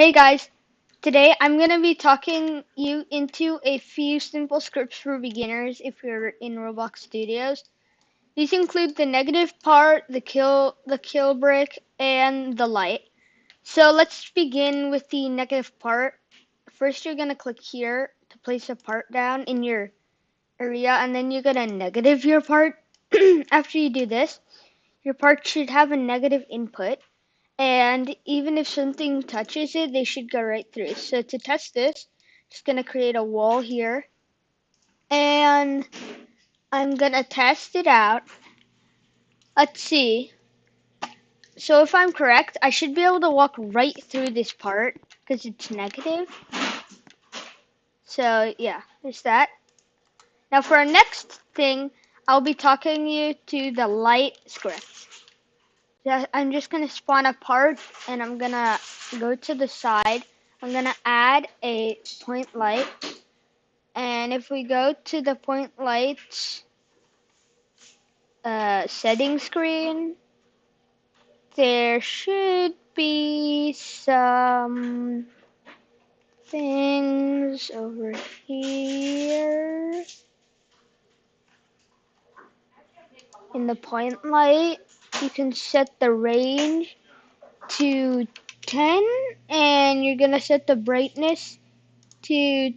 Hey guys, today I'm going to be talking you into a few simple scripts for beginners if you're in Roblox Studios. These include the negative part, the kill brick, and the light. So let's begin with the negative part. First you're going to click here to place a part down in your area, and then you're going to negative your part. After you do this, your part should have a negative input. And even if something touches it, they should go right through. So to test this, just gonna create a wall here. And I'm gonna test it out. Let's see. So if I'm correct, I should be able to walk right through this part because it's negative. So yeah, there's that. Now for our next thing, I'll be talking you to the light script. I'm just gonna spawn a part and I'm gonna go to the side. I'm gonna add a point light. And if we go to the point lights setting screen, there should be some things over here in the point light. You can set the range to 10 and you're gonna set the brightness to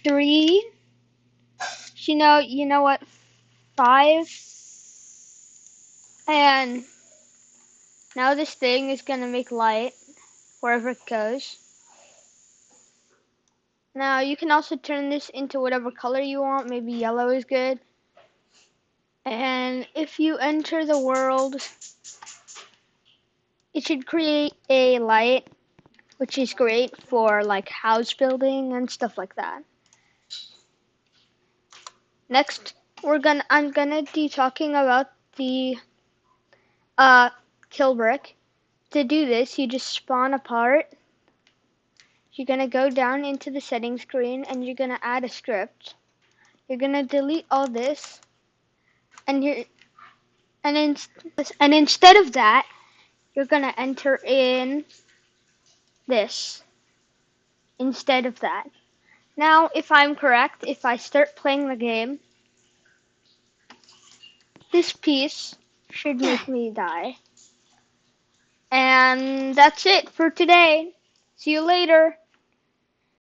3. You know what? 5. And now this thing is gonna make light wherever it goes. Now you can also turn this into whatever color you want. Maybe yellow is good. And if you enter the world, it should create a light, which is great for like house building and stuff like that. Next, I'm gonna be talking about the kill brick. To do this, you just spawn a part. You're gonna go down into the settings screen and you're gonna add a script. You're gonna delete all this, and instead of that, you're gonna enter in this instead of that. Now, if I'm correct, if I start playing the game, this piece should make me die. And that's it for today. See you later.